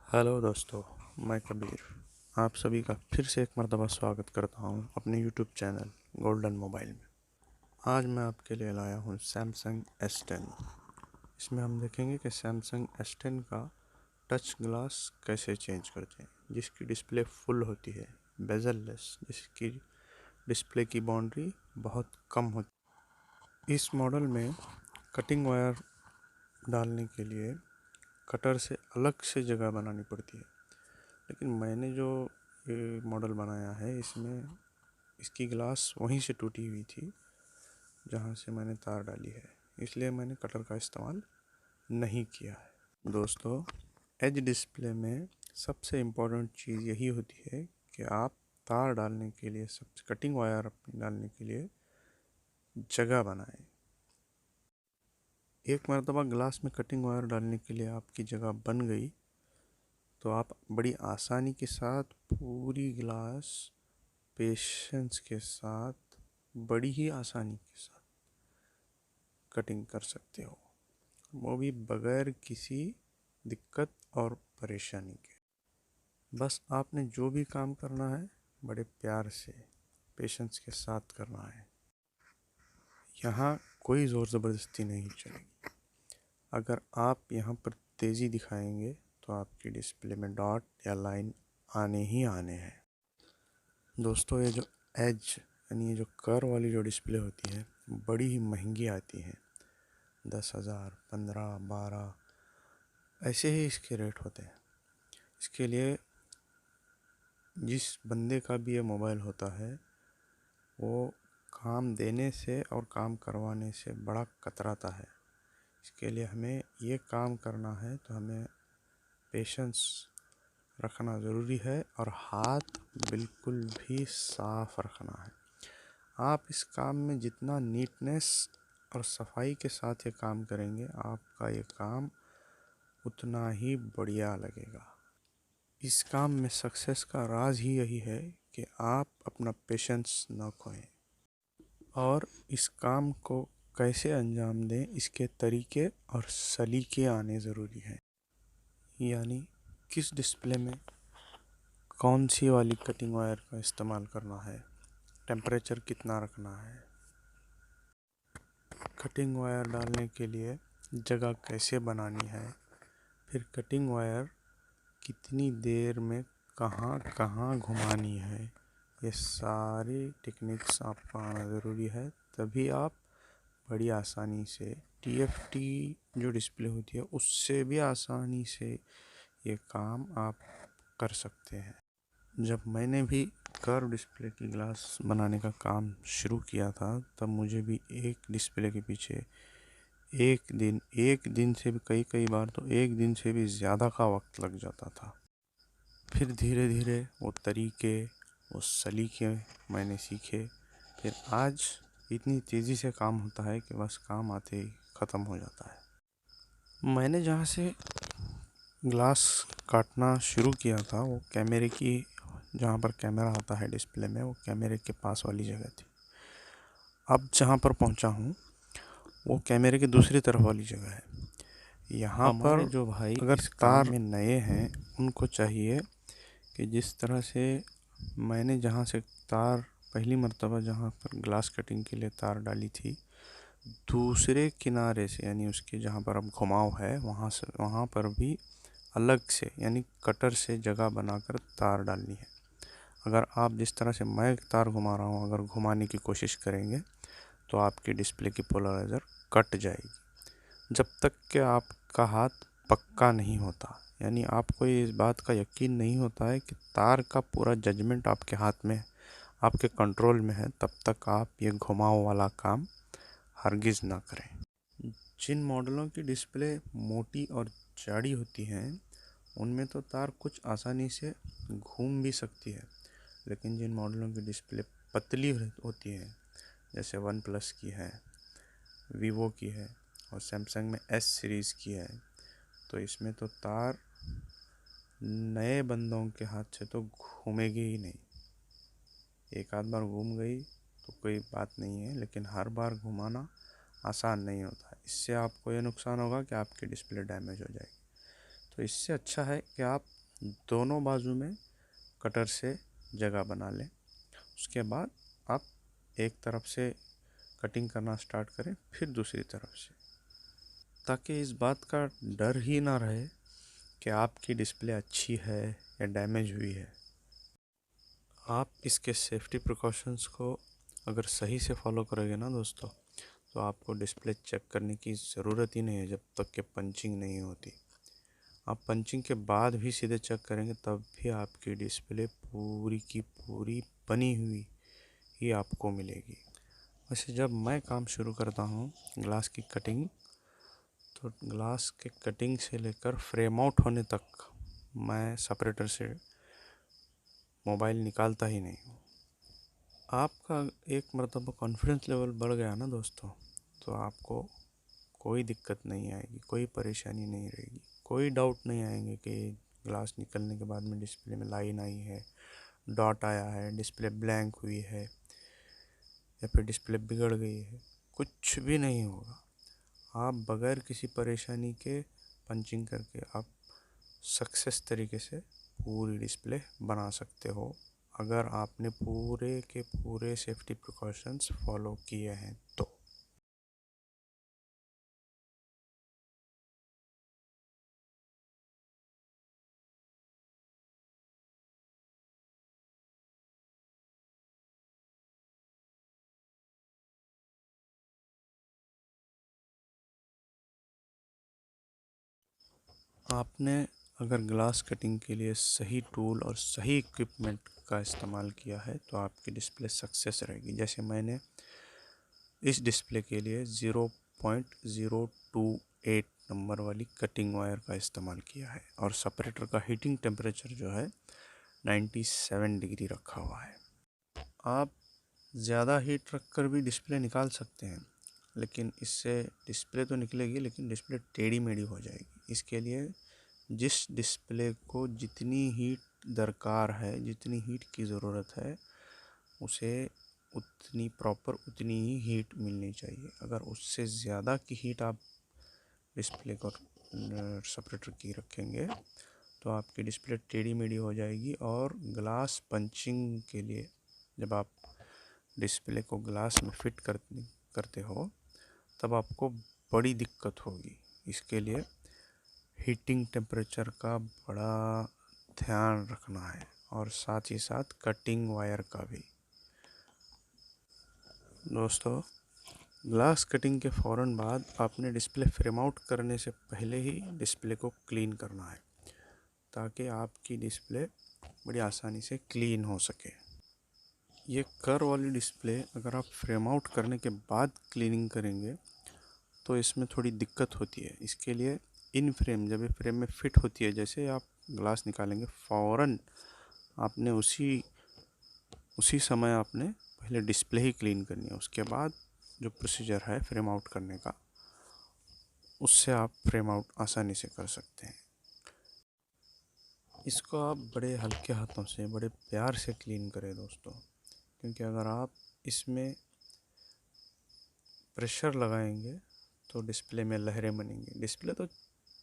Hello दोस्तों, मैं कबीर आप सभी का फिर से एक मर्तबा स्वागत करता हूं अपने यूट्यूब चैनल गोल्डन मोबाइल में। आज मैं आपके लिए लाया हूं सैमसंग S10। इसमें हम देखेंगे कि सैमसंग S10 का टच ग्लास कैसे चेंज करते हैं, जिसकी डिस्प्ले फुल होती है, बेजललेस, जिसकी डिस्प्ले की बाउंड्री बहुत कम होती है। इस मॉडल में कटिंग वायर डालने के लिए कटर से अलग से जगह बनानी पड़ती है, लेकिन मैंने जो ये मॉडल बनाया है इसमें इसकी ग्लास वहीं से टूटी हुई थी जहाँ से मैंने तार डाली है, इसलिए मैंने कटर का इस्तेमाल नहीं किया है। दोस्तों, एज डिस्प्ले में सबसे इम्पोर्टेंट चीज़ यही होती है कि आप तार डालने के लिए सब कटिंग वायर अपनी डालने के लिए जगह बनाएं। एक मरतबा ग्लास में कटिंग वायर डालने के लिए आपकी जगह बन गई तो आप बड़ी आसानी के साथ पूरी ग्लास पेशेंस के साथ, बड़ी ही आसानी के साथ कटिंग कर सकते हो, वो भी बगैर किसी दिक्कत और परेशानी के। बस आपने जो भी काम करना है बड़े प्यार से, पेशेंस के साथ करना है। यहाँ कोई ज़ोर ज़बरदस्ती नहीं चलेगी। अगर आप यहाँ पर तेज़ी दिखाएंगे तो आपकी डिस्प्ले में डॉट या लाइन आने ही आने हैं। दोस्तों, ये जो एज यानी ये जो कर्व वाली जो डिस्प्ले होती है बड़ी ही महंगी आती है। 10,000, 15, 12 ऐसे ही इसके रेट होते हैं। इसके लिए जिस बंदे का भी ये मोबाइल होता है वो काम देने से और काम करवाने से बड़ा कतराता है। इसके लिए हमें ये काम करना है तो हमें पेशेंस रखना ज़रूरी है और हाथ बिल्कुल भी साफ रखना है। आप इस काम में जितना नीटनेस और सफाई के साथ ये काम करेंगे, आपका ये काम उतना ही बढ़िया लगेगा। इस काम में सक्सेस का राज ही यही है कि आप अपना पेशेंस न खोएं और इस काम को कैसे अंजाम दें, इसके तरीके और सलीके आने ज़रूरी हैं। यानी किस डिस्प्ले में कौन सी वाली कटिंग वायर का इस्तेमाल करना है, टेम्परेचर कितना रखना है, कटिंग वायर डालने के लिए जगह कैसे बनानी है, फिर कटिंग वायर कितनी देर में कहाँ कहाँ घुमानी है, ये सारी टेक्निक्स आपको आना ज़रूरी है। तभी आप बड़ी आसानी से TFT जो डिस्प्ले होती है उससे भी आसानी से ये काम आप कर सकते हैं। जब मैंने भी कर्व डिस्प्ले की ग्लास बनाने का काम शुरू किया था तब मुझे भी एक डिस्प्ले के पीछे एक दिन से भी कई बार तो एक दिन से भी ज़्यादा का वक्त लग जाता था। फिर धीरे धीरे वो तरीके, वो सलीके मैंने सीखे। फिर आज इतनी तेज़ी से काम होता है कि बस काम आते ही ख़त्म हो जाता है। मैंने जहाँ से ग्लास काटना शुरू किया था वो कैमरे की, जहाँ पर कैमरा आता है डिस्प्ले में, वो कैमरे के पास वाली जगह थी। अब जहाँ पर पहुँचा हूँ वो कैमरे की दूसरी तरफ वाली जगह है। यहाँ पर जो भाई अगर तार में नए हैं उनको चाहिए कि जिस तरह से मैंने जहाँ से तार पहली मर्तबा जहाँ पर ग्लास कटिंग के लिए तार डाली थी, दूसरे किनारे से यानी उसके जहाँ पर अब घुमाव है वहाँ पर भी अलग से यानी कटर से जगह बनाकर तार डालनी है। अगर आप जिस तरह से मैं तार घुमा रहा हूँ अगर घुमाने की कोशिश करेंगे तो आपकी डिस्प्ले की पोलराइज़र कट जाएगी। जब तक कि आपका हाथ पक्का नहीं होता, यानी आपको इस बात का यकीन नहीं होता है कि तार का पूरा जजमेंट आपके हाथ में, आपके कंट्रोल में है, तब तक आप ये घुमाव वाला काम हरगिज़ ना करें। जिन मॉडलों की डिस्प्ले मोटी और चौड़ी होती हैं उनमें तो तार कुछ आसानी से घूम भी सकती है, लेकिन जिन मॉडलों की डिस्प्ले पतली होती है, जैसे वन प्लस की है, वीवो की है और सैमसंग में S सीरीज़ की है, तो इसमें तो तार नए बंदों के हाथ से तो घूमेगी ही नहीं। एक आध बार घूम गई तो कोई बात नहीं है, लेकिन हर बार घुमाना आसान नहीं होता। इससे आपको ये नुकसान होगा कि आपकी डिस्प्ले डैमेज हो जाएगी। तो इससे अच्छा है कि आप दोनों बाजू में कटर से जगह बना लें। उसके बाद आप एक तरफ से कटिंग करना स्टार्ट करें, फिर दूसरी तरफ से, ताकि इस बात का डर ही ना रहे कि आपकी डिस्प्ले अच्छी है या डैमेज हुई है। आप इसके सेफ्टी प्रिकॉशंस को अगर सही से फॉलो करोगे ना दोस्तों, तो आपको डिस्प्ले चेक करने की ज़रूरत ही नहीं है जब तक कि पंचिंग नहीं होती। आप पंचिंग के बाद भी सीधे चेक करेंगे तब भी आपकी डिस्प्ले पूरी की पूरी बनी हुई ही आपको मिलेगी। वैसे जब मैं काम शुरू करता हूँ ग्लास की कटिंग, तो ग्लास के कटिंग से लेकर फ्रेम आउट होने तक मैं सेपरेटर से मोबाइल निकालता ही नहीं हूँ। आपका एक मरतबा कॉन्फिडेंस लेवल बढ़ गया ना दोस्तों, तो आपको कोई दिक्कत नहीं आएगी, कोई परेशानी नहीं रहेगी, कोई डाउट नहीं आएंगे कि ग्लास निकलने के बाद में डिस्प्ले में लाइन आई है, डॉट आया है, डिस्प्ले ब्लैंक हुई है या फिर डिस्प्ले बिगड़ गई है। कुछ भी नहीं होगा। आप बगैर किसी परेशानी के पंचिंग करके आप सक्सेस तरीके से पूरी डिस्प्ले बना सकते हो, अगर आपने पूरे के पूरे सेफ्टी प्रिकॉशंस फॉलो किए हैं तो। आपने अगर ग्लास कटिंग के लिए सही टूल और सही इक्विपमेंट का इस्तेमाल किया है तो आपकी डिस्प्ले सक्सेस रहेगी। जैसे मैंने इस डिस्प्ले के लिए 0.028 नंबर वाली कटिंग वायर का इस्तेमाल किया है और सेपरेटर का हीटिंग टेम्परेचर जो है 97 डिग्री रखा हुआ है। आप ज़्यादा हीट रख कर भी डिस्प्ले निकाल सकते हैं, लेकिन इससे डिस्प्ले तो निकलेगी लेकिन डिस्प्ले टेढ़ी मेढ़ी हो जाएगी। इसके लिए जिस डिस्प्ले को जितनी हीट दरकार है, जितनी हीट की ज़रूरत है, उसे उतनी प्रॉपर उतनी ही हीट मिलनी चाहिए। अगर उससे ज़्यादा की हीट आप डिस्प्ले को सेपरेटर की रखेंगे तो आपकी डिस्प्ले टेढ़ी मेढ़ी हो जाएगी। और ग्लास पंचिंग के लिए जब आप डिस्प्ले को ग्लास में फिट करते हो तब आपको बड़ी दिक्कत होगी। इसके लिए हीटिंग टेम्परेचर का बड़ा ध्यान रखना है और साथ ही साथ कटिंग वायर का भी। दोस्तों, ग्लास कटिंग के फ़ौरन बाद आपने डिस्प्ले फ्रेम आउट करने से पहले ही डिस्प्ले को क्लीन करना है, ताकि आपकी डिस्प्ले बड़ी आसानी से क्लीन हो सके। ये कर्व वाली डिस्प्ले अगर आप फ्रेम आउट करने के बाद क्लीनिंग करेंगे तो इसमें थोड़ी दिक्कत होती है। इसके लिए इन फ्रेम, जब ये फ्रेम में फिट होती है, जैसे आप ग्लास निकालेंगे फ़ौरन आपने उसी समय आपने पहले डिस्प्ले ही क्लीन करनी है। उसके बाद जो प्रोसीजर है फ्रेम आउट करने का, उससे आप फ्रेम आउट आसानी से कर सकते हैं। इसको आप बड़े हल्के हाथों से, बड़े प्यार से क्लीन करें दोस्तों, क्योंकि अगर आप इसमें प्रेशर लगाएंगे तो डिस्प्ले में लहरें बनेंगी। डिस्प्ले तो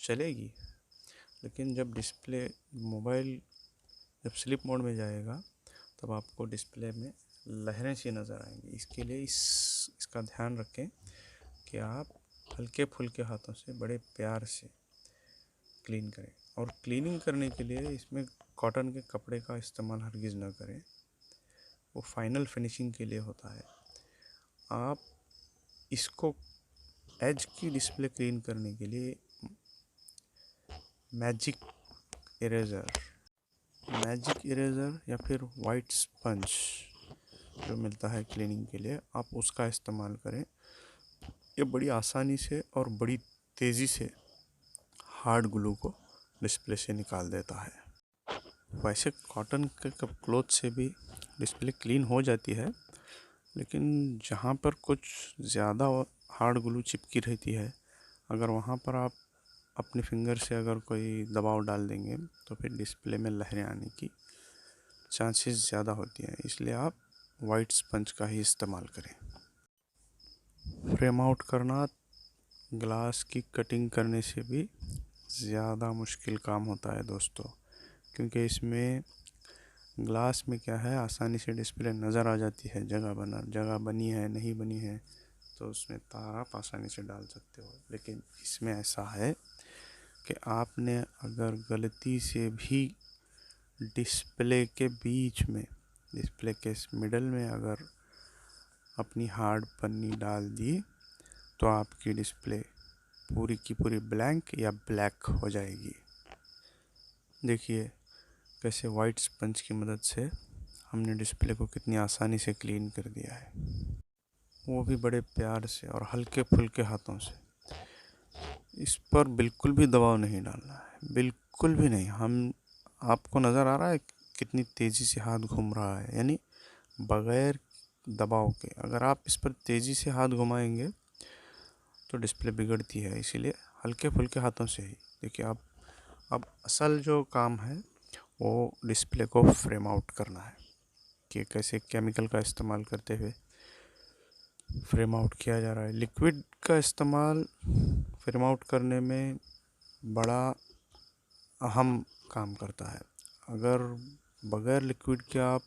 चलेगी, लेकिन जब मोबाइल जब स्लिप मोड में जाएगा तब आपको डिस्प्ले में लहरें सी नज़र आएंगी। इसके लिए इसका ध्यान रखें कि आप हल्के फुल्के हाथों से बड़े प्यार से क्लीन करें। और क्लीनिंग करने के लिए इसमें कॉटन के कपड़े का इस्तेमाल हरगिज़ ना करें, वो फाइनल फिनिशिंग के लिए होता है। आप इसको एज की डिस्प्ले क्लीन करने के लिए मैजिक इरेज़र या फिर वाइट स्पंज जो मिलता है क्लीनिंग के लिए, आप उसका इस्तेमाल करें। ये बड़ी आसानी से और बड़ी तेज़ी से हार्ड ग्लू को डिस्प्ले से निकाल देता है। वैसे कॉटन के क्लॉथ से भी डिस्प्ले क्लीन हो जाती है, लेकिन जहाँ पर कुछ ज़्यादा हार्ड ग्लू चिपकी रहती है, अगर वहाँ पर आप अपने फिंगर से अगर कोई दबाव डाल देंगे तो फिर डिस्प्ले में लहरें आने की चांसेस ज़्यादा होती हैं। इसलिए आप वाइट स्पंज का ही इस्तेमाल करें। फ्रेम आउट करना ग्लास की कटिंग करने से भी ज़्यादा मुश्किल काम होता है दोस्तों, क्योंकि इसमें ग्लास में क्या है, आसानी से डिस्प्ले नज़र आ जाती है, जगह बनी है नहीं बनी है, तो उसमें तार आप आसानी से डाल सकते हो। लेकिन इसमें ऐसा है कि आपने अगर गलती से भी डिस्प्ले के बीच में, डिस्प्ले के मिडल में अगर अपनी हार्ड पन्नी डाल दी तो आपकी डिस्प्ले पूरी की पूरी ब्लैंक या ब्लैक हो जाएगी। देखिए कैसे वाइट स्पंज की मदद से हमने डिस्प्ले को कितनी आसानी से क्लीन कर दिया है, वो भी बड़े प्यार से और हल्के फुल्के हाथों से। इस पर बिल्कुल भी दबाव नहीं डालना है, बिल्कुल भी नहीं। आपको नज़र आ रहा है कितनी तेज़ी से हाथ घूम रहा है, यानी बगैर दबाव के। अगर आप इस पर तेज़ी से हाथ घुमाएंगे तो डिस्प्ले बिगड़ती है, इसीलिए हल्के फुल्के हाथों से ही। देखिए अब असल जो काम है वो डिस्प्ले को फ्रेम आउट करना है, कि कैसे केमिकल का इस्तेमाल करते हुए फ्रेम आउट किया जा रहा है। लिक्विड का इस्तेमाल फ्रेम आउट करने में बड़ा अहम काम करता है। अगर बगैर लिक्विड के आप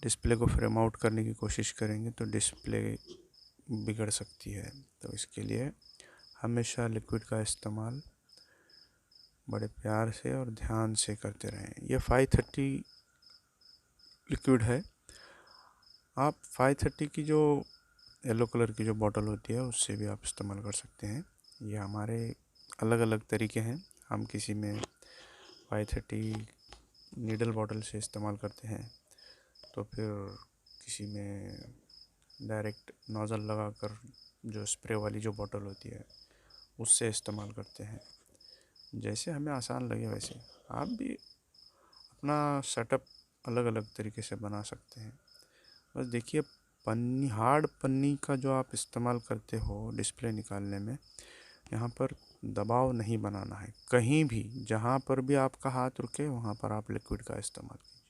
डिस्प्ले को फ्रेम आउट करने की कोशिश करेंगे तो डिस्प्ले बिगड़ सकती है। तो इसके लिए हमेशा लिक्विड का इस्तेमाल बड़े प्यार से और ध्यान से करते रहें। ये 530 लिक्विड है। आप 530 की जो येलो कलर की जो बॉटल होती है उससे भी आप इस्तेमाल कर सकते हैं। ये हमारे अलग अलग तरीके हैं। हम किसी में 530 नीडल बॉटल से इस्तेमाल करते हैं, तो फिर किसी में डायरेक्ट नोज़ल लगाकर जो स्प्रे वाली जो बॉटल होती है उससे इस्तेमाल करते हैं। जैसे हमें आसान लगे वैसे आप भी अपना सेटअप अलग अलग तरीके से बना सकते हैं। बस देखिए पन्नी, हार्ड पन्नी का जो आप इस्तेमाल करते हो डिस्प्ले निकालने में, यहाँ पर दबाव नहीं बनाना है। कहीं भी जहाँ पर भी आपका हाथ रुके वहाँ पर आप लिक्विड का इस्तेमाल कीजिए।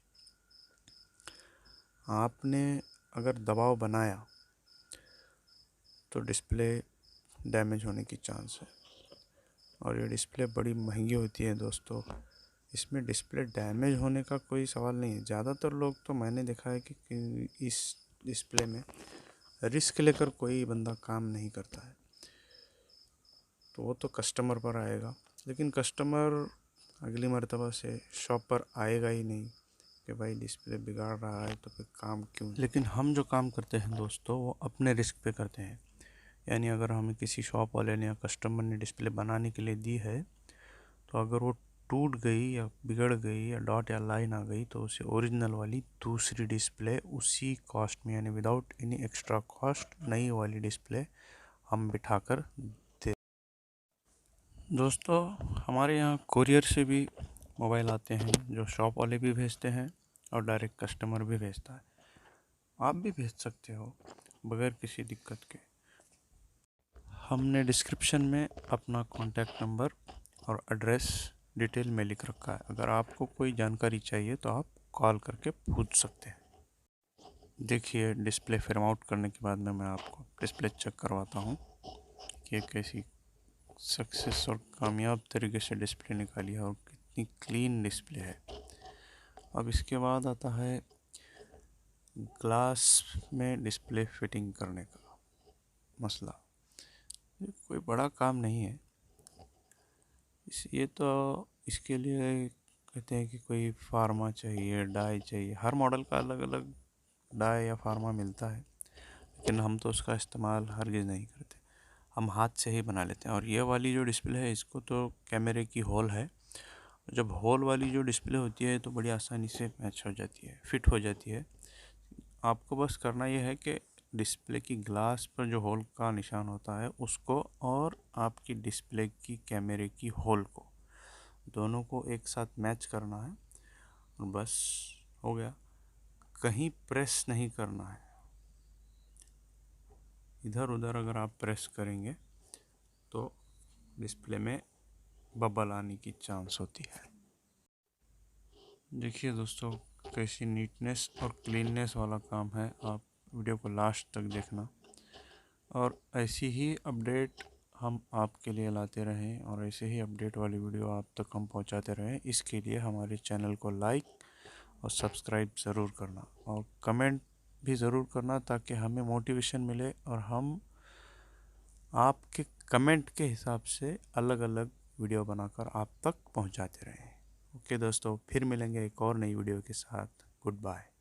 आपने अगर दबाव बनाया तो डिस्प्ले डैमेज होने की चांस है, और ये डिस्प्ले बड़ी महंगी होती है दोस्तों। इसमें डिस्प्ले डैमेज होने का कोई सवाल नहीं है। ज़्यादातर लोग तो मैंने देखा है कि इस डिस्प्ले में रिस्क लेकर कोई बंदा काम नहीं करता है, तो वो तो कस्टमर पर आएगा। लेकिन कस्टमर अगली मर्तबा से शॉप पर आएगा ही नहीं कि भाई डिस्प्ले बिगाड़ रहा है तो फिर काम क्यों। लेकिन हम जो काम करते हैं दोस्तों वो अपने रिस्क पे करते हैं। यानी अगर हमें किसी शॉप वाले ने या कस्टमर ने डिस्प्ले बनाने के लिए दी है, तो अगर वो टूट गई या बिगड़ गई या डॉट या लाइन आ गई तो उसे ओरिजिनल वाली दूसरी डिस्प्ले उसी कॉस्ट में, यानी विदाउट एनी एक्स्ट्रा कॉस्ट, नई वाली डिस्प्ले हम बिठाकर दे। दोस्तों हमारे यहाँ कोरियर से भी मोबाइल आते हैं, जो शॉप वाले भी भेजते हैं और डायरेक्ट कस्टमर भी भेजता है। आप भी भेज सकते हो बगैर किसी दिक्कत के। हमने डिस्क्रिप्शन में अपना कॉन्टैक्ट नंबर और एड्रेस डिटेल में लिख रखा है। अगर आपको कोई जानकारी चाहिए तो आप कॉल करके पूछ सकते हैं। देखिए डिस्प्ले फ्रेम आउट करने के बाद में मैं आपको डिस्प्ले चेक करवाता हूँ कि कैसी सक्सेस और कामयाब तरीके से डिस्प्ले निकाली है और कितनी क्लीन डिस्प्ले है। अब इसके बाद आता है ग्लास में डिस्प्ले फिटिंग करने का मसला। ये कोई बड़ा काम नहीं है। ये तो इसके लिए कहते हैं कि कोई फार्मा चाहिए, डाई चाहिए। हर मॉडल का अलग अलग डाई या फार्मा मिलता है, लेकिन हम तो उसका इस्तेमाल हरगिज़ नहीं करते। हम हाथ से ही बना लेते हैं। और ये वाली जो डिस्प्ले है इसको तो कैमरे की होल है। जब होल वाली जो डिस्प्ले होती है तो बड़ी आसानी से मैच हो जाती है, फिट हो जाती है। आपको बस करना ये है कि डिस्प्ले की ग्लास पर जो होल का निशान होता है उसको और आपकी डिस्प्ले की कैमरे की होल को, दोनों को एक साथ मैच करना है और बस हो गया। कहीं प्रेस नहीं करना है। इधर उधर अगर आप प्रेस करेंगे तो डिस्प्ले में बबल आने की चांस होती है। देखिए दोस्तों कैसी नीटनेस और क्लीननेस वाला काम है। आप वीडियो को लास्ट तक देखना और ऐसी ही अपडेट हम आपके लिए लाते रहें और ऐसे ही अपडेट वाली वीडियो आप तक हम पहुंचाते रहें। इसके लिए हमारे चैनल को लाइक और सब्सक्राइब ज़रूर करना और कमेंट भी ज़रूर करना, ताकि हमें मोटिवेशन मिले और हम आपके कमेंट के हिसाब से अलग अलग वीडियो बनाकर आप तक पहुंचाते रहें। ओके दोस्तों, फिर मिलेंगे एक और नई वीडियो के साथ। Good bye.